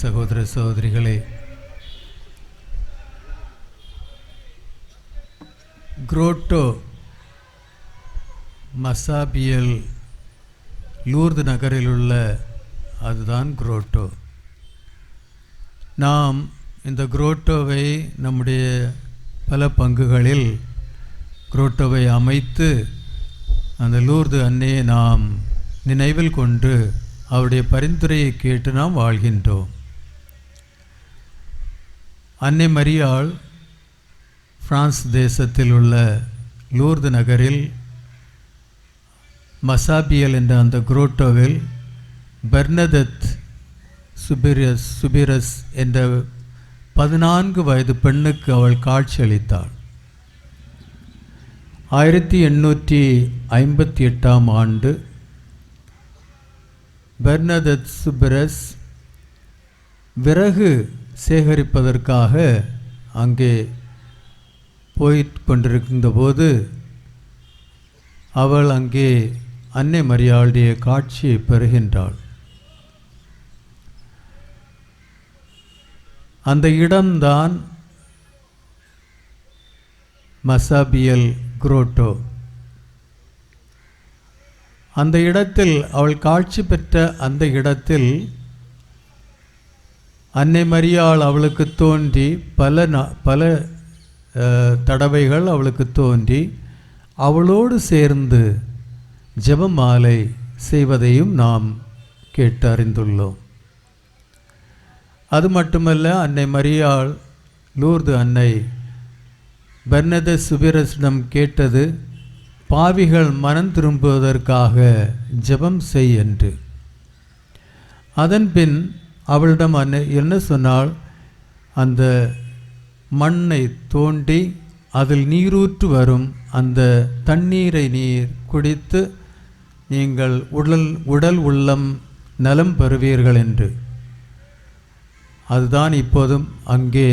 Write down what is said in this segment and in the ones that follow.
சகோதர சகோதரிகளே, grotto மசாபியல் Lourdes நகரில் உள்ள அதுதான் குரோட்டோ. நாம் இந்த குரோட்டோவை நம்முடைய பல பங்குகளில் குரோட்டோவை அமைத்து அந்த லூர்து அன்னையை நாம் நினைவில் கொண்டு அவருடைய பரிந்துரையை கேட்டு நாம் வாழ்கின்றோம். அன்னை மரியாள் பிரான்ஸ் தேசத்தில் உள்ள லூர்து நகரில் மசாபியல் என்ற அந்த குரோட்டோவில் பெர்னதத் சுபிரஸ் என்ற 14 வயது பெண்ணுக்கு அவள் காட்சியளித்தாள். 1858 ஆண்டு பெர்னதத் சுபிரஸ் விறகு சேகரிப்பதற்காக அங்கே போய்கொண்டிருக்கின்ற போது அவள் அங்கே அன்னை மரியாளுடைய காட்சியை பெறுகின்றாள். அந்த இடம்தான் மசாபியல் குரோட்டோ. அந்த இடத்தில் அவள் காட்சி பெற்ற அந்த இடத்தில் அன்னை மரியாள் அவளுக்கு தோன்றி பல தடவைகள் அவளுக்கு தோன்றி அவளோடு சேர்ந்து ஜெபமாலை செய்வதையும் நாம் கேட்டு அறிந்துள்ளோம். அது மட்டுமல்ல, அன்னை மரியாள் லூர்து அன்னை பெர்னதத் சுபிரஸிடம் கேட்டது, பாவிகள் மனம் திரும்புவதற்காக ஜெபம் செய் என்று. அதன்பின் அவளிடம் அன்னை என்ன சொன்னாள், அந்த மண்ணை தோண்டி அதில் நீரூற்று வரும் அந்த தண்ணீரை நீர் குடித்து நீங்கள் உடல் உள்ளம் நலம் பெறுவீர்கள் என்று. அதுதான் இப்போதும் அங்கே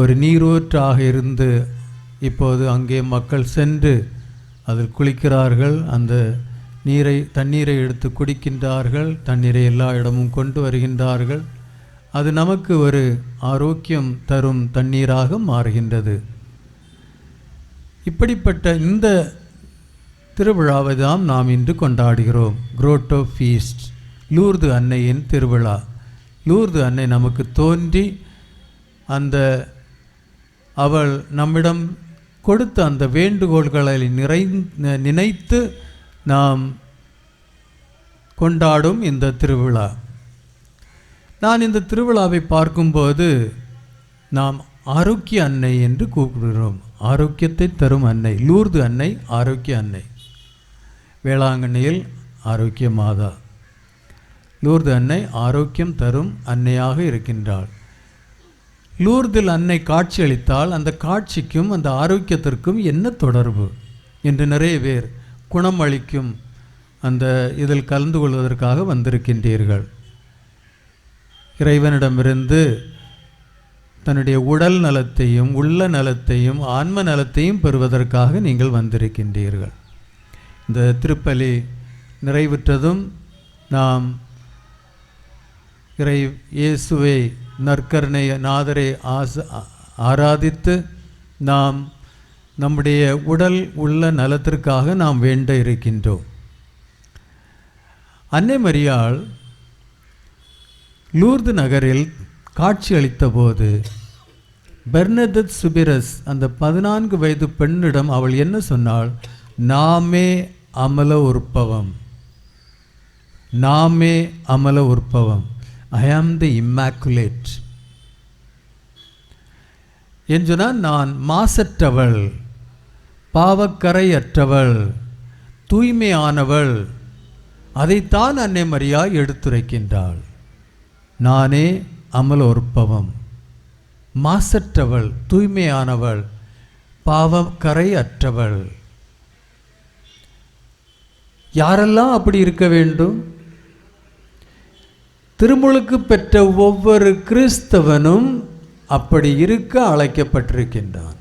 ஒரு நீரூற்றாக இருந்து இப்போது அங்கே மக்கள் சென்று அதில் குளிக்கிறார்கள், அந்த தண்ணீரை எடுத்து குடிக்கின்றார்கள், தண்ணீரை எல்லா இடமும் கொண்டு வருகின்றார்கள். அது நமக்கு ஒரு ஆரோக்கியம் தரும் தண்ணீராக மாறுகின்றது. இப்படிப்பட்ட இந்த திருவிழாவை தான் நாம் இன்று கொண்டாடுகிறோம், குரோட்டோ ஃபீஸ்ட், லூர்து அன்னையின் திருவிழா. லூர்து அன்னை நமக்கு தோன்றி அவள் நம்மிடம் கொடுத்த அந்த வேண்டுகோள்களை நினைத்து நாம் கொண்டாடும் இந்த திருவிழா. நான் இந்த திருவிழாவை பார்க்கும்போது நாம் ஆரோக்கிய அன்னை என்று கூப்பிடுகிறோம். ஆரோக்கியத்தை தரும் அன்னை லூர்து அன்னை, ஆரோக்கிய அன்னை. வேளாங்கண்ணியில் ஆரோக்கிய மாதா, லூர்து அன்னை ஆரோக்கியம் தரும் அன்னையாக இருக்கின்றாள். லூர்தில் அன்னை காட்சி அளித்தால் அந்த காட்சிக்கும் அந்த ஆரோக்கியத்திற்கும் என்ன தொடர்பு என்று நிறைய பேர் குணம் அளிக்கும் அந்த இதில் கலந்து கொள்வதற்காக வந்திருக்கின்றீர்கள். இறைவனிடமிருந்து தன்னுடைய உடல் நலத்தையும் உள்ள நலத்தையும் ஆன்ம நலத்தையும் பெறுவதற்காக நீங்கள் வந்திருக்கின்றீர்கள். இந்த திருப்பலி நிறைவுற்றதும் நாம் இறை இயேசுவை நற்கருணை நாதரை ஆராதித்து நாம் நம்முடைய உடல் உள்ள நலத்திற்காக நாம் வேண்ட இருக்கின்றோம். அன்னை மரியாள் லூர்து நகரில் காட்சி அளித்த போது பெர்னதத் சுபிரஸ் அந்த 14 வயது பெண்ணிடம் அவள் என்ன சொன்னாள், நாமே அமல உற்பவம், நாமே அமல உற்பவம், ஐ ஆம் தி இம்மாக்குலேட் என்று சொன்னால் நான் மாசற்றவள், பாவக்கரையற்றவள், தூய்மையானவள். அதைத்தான் அன்னை மரியா எடுத்துரைக்கின்றாள். நானே அமல உற்பவம், மாசற்றவள், தூய்மையானவள், பாவக்கரை அற்றவள். யாரெல்லாம் அப்படி இருக்க வேண்டும்? திருமுழுக்கு பெற்ற ஒவ்வொரு கிறிஸ்தவனும் அப்படி இருக்க அழைக்கப்பட்டிருக்கின்றான்.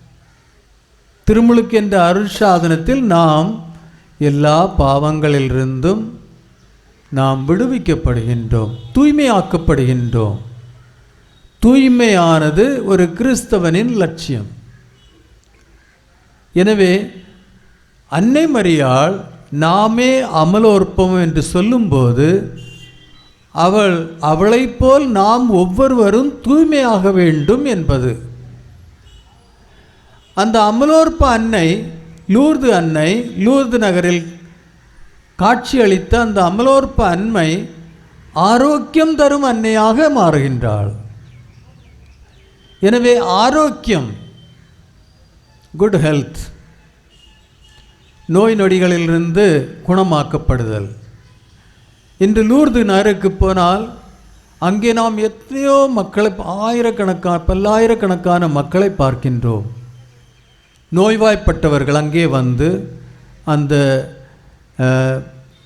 திருமுழுக்கு என்ற அருட்சாதனத்தில் நாம் எல்லா பாவங்களிலிருந்தும் நாம் விடுவிக்கப்படுகின்றோம், தூய்மையாக்கப்படுகின்றோம். தூய்மையானது ஒரு கிறிஸ்தவனின் லட்சியம். எனவே அன்னை மரியாள் நாமே அமலோற்பம் என்று சொல்லும்போது அவளைப் போல் நாம் ஒவ்வொருவரும் தூய்மையாக வேண்டும் என்பது. அந்த அமலோற்ப அன்னை, லூர்து அன்னை, லூர்து நகரில் காட்சியளித்த அந்த அமலோற்ப அன்னை ஆரோக்கியம் தரும் அன்னையாக மாறுகின்றாள். எனவே ஆரோக்கியம், குட் ஹெல்த், நோய் நொடிகளிலிருந்து குணமாக்கப்படுதல். இன்று லூர்து நகருக்கு போனால் அங்கே நாம் எத்தனையோ மக்களை, பல்லாயிரக்கணக்கான மக்களை பார்க்கின்றோம். நோய்வாய்ப்பட்டவர்கள் அங்கே வந்து அந்த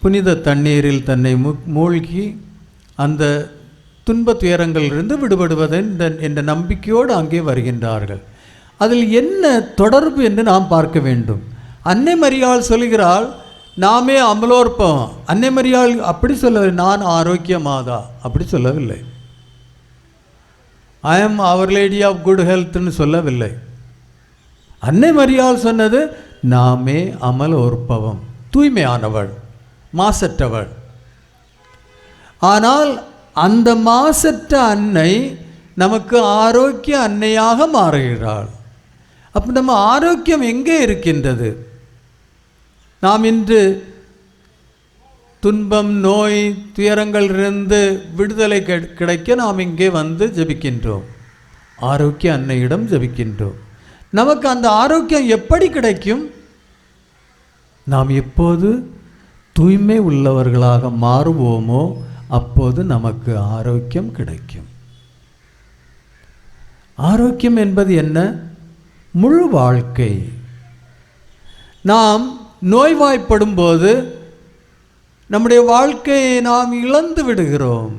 புனித தண்ணீரில் தன்னை மூழ்கி அந்த துன்ப துயரங்களிலிருந்து விடுபடுவதை என்ற நம்பிக்கையோடு அங்கே வருகின்றார்கள். அதில் என்ன தொடர்பு என்று நாம் பார்க்க வேண்டும். அன்னை மரியாள் சொல்கிறாள், நாமே அமலோற்பம். அன்னை மரியாள் அப்படி சொல்லவில்லை, நான் ஆரோக்கியமாதா அப்படி சொல்லவில்லை. I am our lady of good ஹெல்த்னு சொல்லவில்லை. அன்னை மரியாள் சொன்னது, நாமே அமலோற்பவம், தூய்மையானவள், மாசற்றவள். ஆனால் அந்த மாசற்ற அன்னை நமக்கு ஆரோக்கிய அன்னையாக மாறுகிறாள். அப்போ நம்ம ஆரோக்கியம் எங்கே இருக்கின்றது? நாம் இன்று துன்பம், நோய், துயரங்களிலிருந்து விடுதலை கிடைக்க நாம் இங்கே வந்து ஜெபிக்கின்றோம், ஆரோக்கிய அன்னையிடம் ஜெபிக்கின்றோம். நமக்கு அந்த ஆரோக்கியம் எப்படி கிடைக்கும்? நாம் எப்போது தூய்மை உள்ளவர்களாக மாறுவோமோ அப்போது நமக்கு ஆரோக்கியம் கிடைக்கும். ஆரோக்கியம் என்பது என்ன? முழு வாழ்க்கை. நாம் நோய்வாய்ப்படும் போது நம்முடைய வாழ்க்கையை நாம் இழந்து விடுகிறோம்.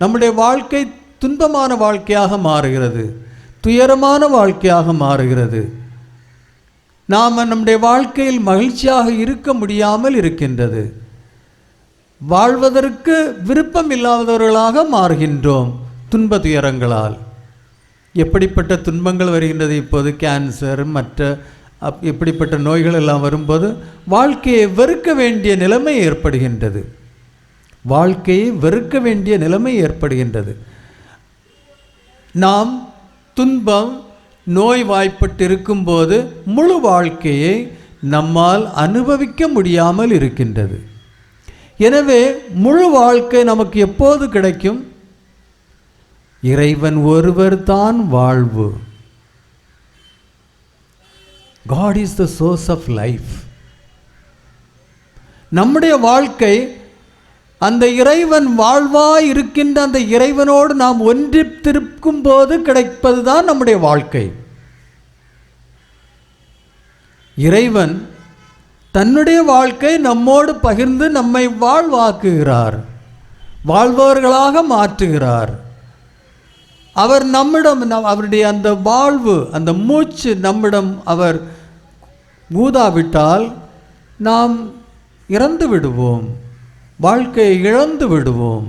நம்முடைய வாழ்க்கை துன்பமான வாழ்க்கையாக மாறுகிறது, துயரமான வாழ்க்கையாக மாறுகிறது. நாம் நம்முடைய வாழ்க்கையில் மகிழ்ச்சியாக இருக்க முடியாமல் இருக்கின்றது. வாழ்வதற்கு விருப்பம் இல்லாதவர்களாக மாறுகின்றோம் துன்ப துயரங்களால். எப்படிப்பட்ட துன்பங்கள் வருகின்றது இப்போது, கேன்சர், மற்ற எப்படிப்பட்ட நோய்கள் எல்லாம் வரும்போது வாழ்க்கையை வெறுக்க வேண்டிய நிலைமை ஏற்படுகின்றது. வாழ்க்கையை வெறுக்க வேண்டிய நிலைமை ஏற்படுகின்றது. நாம் துன்பம், நோய் வாய்ப்பட்டு இருக்கும்போது முழு வாழ்க்கையை நம்மால் அனுபவிக்க முடியாமல் இருக்கின்றது. எனவே முழு வாழ்க்கை நமக்கு எப்போது கிடைக்கும்? இறைவன் ஒருவர் தான் வாழ்வு. God is the source of life. நம்முடைய வாழ்க்கை அந்த இறைவன் வாழ்வாய் இருக்கின்ற அந்த இறைவனோடு நாம் ஒன்றித்திருக்கும் போது கிடைப்பது தான் நம்முடைய வாழ்க்கை. இறைவன் தன்னுடைய வாழ்க்கை நம்மோடு பகிர்ந்து நம்மை வாழ்வாக்குகிறார், வாழ்பவர்களாக மாற்றுகிறார். அவர் நம்மிடம், அவருடைய அந்த வாழ்வு, அந்த மூச்சு நம்மிடம் அவர் ஊதாவிட்டால் நாம் இறந்து விடுவோம், வாழ்க்கையை இழந்து விடுவோம்.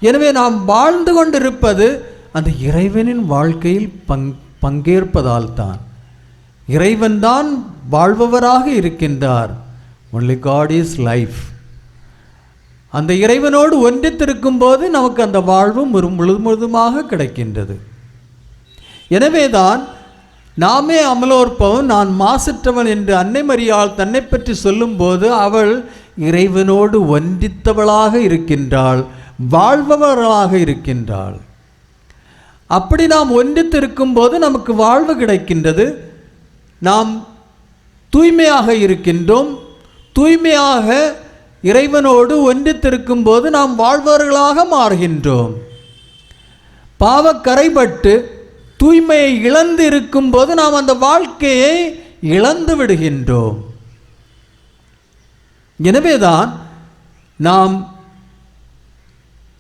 எனவே நாம் வாழ்ந்து கொண்டிருப்பது அந்த இறைவனின் வாழ்க்கையில் பங்கேற்பதால் தான். இறைவன் தான் வாழ்பவராக இருக்கின்றார். only God is life. அந்த இறைவனோடு ஒன்றித்திருக்கும் போது நமக்கு அந்த வாழ்வு முழுவதுமாக கிடைக்கின்றது. எனவே தான் நாமே அமலோற்பவன், நான் மாசற்றவன் என்று அன்னை மரியாள் தன்னை பற்றி சொல்லும்போது அவள் இறைவனோடு ஒன்றித்தவளாக இருக்கின்றாள், வாழ்பவர்களாக இருக்கின்றாள். அப்படி நாம் ஒன்றித்திருக்கும் போது நமக்கு வாழ்வு கிடைக்கின்றது. நாம் தூய்மையாக இருக்கின்றோம். தூய்மையாக இறைவனோடு ஒன்றித்திருக்கும் போது நாம் வாழ்பவர்களாக மாறுகின்றோம். பாவக்கரைப்பட்டு தூய்மையை இழந்து இருக்கும் போது நாம் அந்த வாழ்க்கையை இழந்து விடுகின்றோம். எனவேதான் நாம்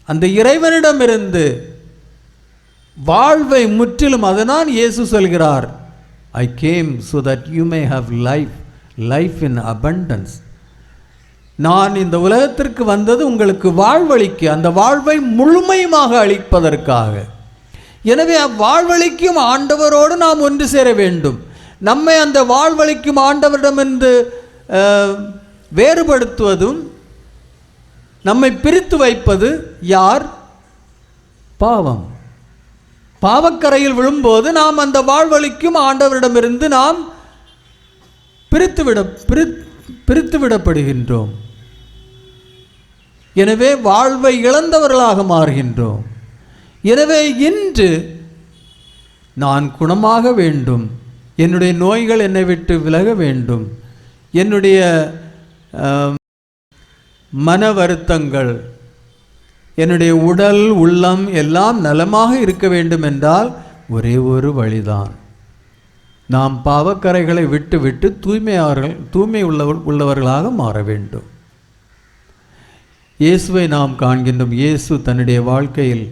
அந்த இறைவனிடமிருந்து வாழ்வை முற்றிலும், அதனால் இயேசு சொல்கிறார், I came so that you may have life in abundance. நான் இந்த உலகத்திற்கு வந்தது உங்களுக்கு வாழ்வளிக்க, அந்த வாழ்வை முழுமையுமாக அளிப்பதற்காக. எனவே அவ்வாழ்வளிக்கும் ஆண்டவரோடு நாம் ஒன்று சேர வேண்டும். நம்மை அந்த வாழ்வளிக்கும் ஆண்டவரிடமிருந்து வேறுபடுத்துவதும் நம்மை பிரித்து வைப்பது யார்? பாவம். பாவக்கரையில் விழும்போது நாம் அந்த வாழ்வளிக்கும் ஆண்டவரிடமிருந்து நாம் பிரித்து விடப்படுகின்றோம். எனவே வாழ்வை இழந்தவர்களாக மாறுகின்றோம். எனவே இன்று நான் குணமாக வேண்டும், என்னுடைய நோய்கள் என்னை விட்டு விலக வேண்டும், என்னுடைய மன வருத்தங்கள், என்னுடைய உடல் உள்ளம் எல்லாம் நலமாக இருக்க வேண்டும் என்றால் ஒரே ஒரு வழிதான், நாம் பாவக்கரைகளை விட்டு விட்டு தூய்மை உள்ளவர்களாக மாற வேண்டும். இயேசுவை நாம் காண்கின்றோம். இயேசு தன்னுடைய வாழ்க்கையில்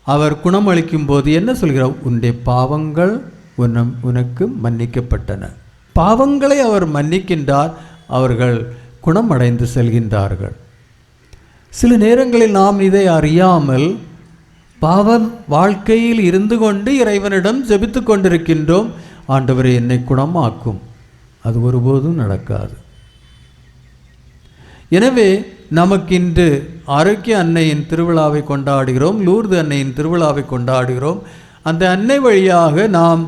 அவர் குணமளிக்கும் போது என்ன சொல்கிறார்? உன்னுடைய பாவங்கள் உனக்கு மன்னிக்கப்பட்டன. பாவங்களை அவர் மன்னிக்கின்றார், அவர்கள் குணமடைந்து செல்கின்றார்கள். சில நேரங்களில் நாம் இதை அறியாமல் பாவ வாழ்க்கையில் இருந்து கொண்டு இறைவனிடம் ஜெபித்து கொண்டிருக்கின்றோம், ஆண்டவரே என்னை குணமாக்கும். அது ஒருபோதும் நடக்காது. எனவே நமக்கு இன்று ஆரோக்கிய அன்னையின் திருவிழாவை கொண்டாடுகிறோம், லூர்து அன்னையின் திருவிழாவை கொண்டாடுகிறோம். அந்த அன்னை வழியாக நாம்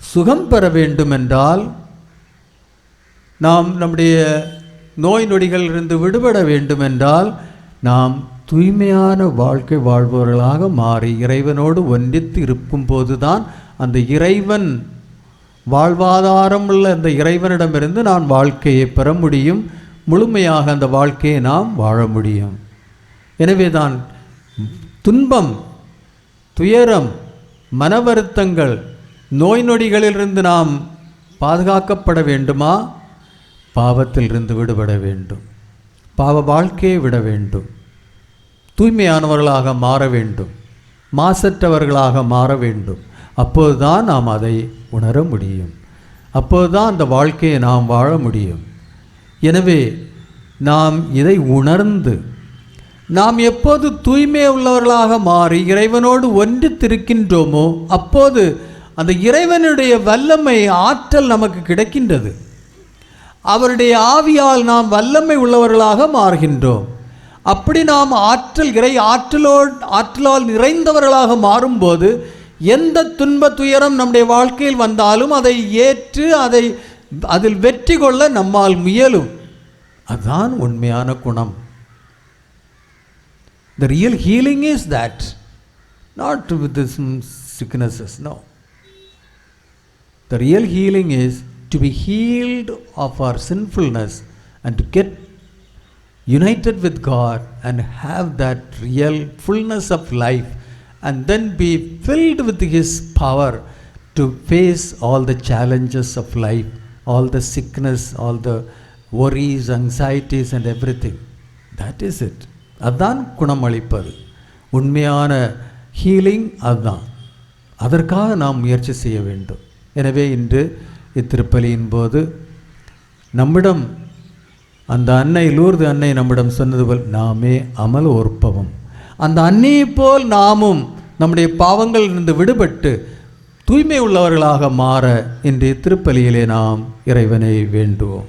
சுகம் பெற வேண்டுமென்றால், நாம் நம்முடைய நோய் நொடிகளிலிருந்து விடுபட வேண்டுமென்றால், நாம் தூய்மையான வாழ்க்கை வாழ்பவர்களாக மாறி இறைவனோடு ஒன்றித்து இருக்கும் போதுதான் அந்த இறைவன் வாழ்வாதாரம் உள்ள அந்த இறைவனிடமிருந்து நான் வாழ்க்கையை பெற முடியும், முழுமையாக அந்த வாழ்க்கையை நாம் வாழ முடியும். எனவே தான் துன்பம், துயரம், மன வருத்தங்கள், நோய் நொடிகளிலிருந்து நாம் பாதுகாக்கப்பட வேண்டுமா? பாவத்திலிருந்து விடுபட வேண்டும், பாவ வாழ்க்கையை விட வேண்டும், தூய்மையானவர்களாக மாற வேண்டும், மாசற்றவர்களாக மாற வேண்டும். அப்போதுதான் நாம் அதை உணர முடியும், அப்போதுதான் அந்த வாழ்க்கையை நாம் வாழ முடியும். எனவே நாம் இதை உணர்ந்து நாம் எப்போது தூய்மை உள்ளவர்களாக மாறி இறைவனோடு ஒன்றித்திருக்கின்றோமோ அப்போது அந்த இறைவனுடைய வல்லமை, ஆற்றல் நமக்கு கிடைக்கின்றது. அவருடைய ஆவியால் நாம் வல்லமை உள்ளவர்களாக மாறுகின்றோம். அப்படி நாம் இறை ஆற்றலால் நிறைந்தவர்களாக மாறும்போது எந்த துன்ப துயரம் நம்முடைய வாழ்க்கையில் வந்தாலும் அதை ஏற்று அதில் வெற்றி கொள்ள நம்மால் முயலும். அதுதான் உண்மையான குணம். The real healing is that, not with the sicknesses, no. The real healing is to be healed of our sinfulness and to get united with God and have that real fullness of life, and then be filled with His power to face all the challenges of life, all the sickness, all the worries, anxieties and everything. That is it. அதுதான் குணமளிப்பது, உண்மையான healing அதுதான். அதற்காக நாம் முயற்சி செய்ய வேண்டும். எனவே இன்று இத்திருப்பலியின் போது நம்மிடம் அந்த அன்னை, லூர்து அன்னை நம்மிடம் சொன்னது போல் நாமே அமல் ஓர்ப்பவம், அந்த அன்னையை போல் நாமும் நம்முடைய பாவங்களிலிருந்து விடுபட்டு தூய்மை உள்ளவர்களாக மாற இன்றைய திருப்பலியிலே நாம் இறைவனை வேண்டுவோம்.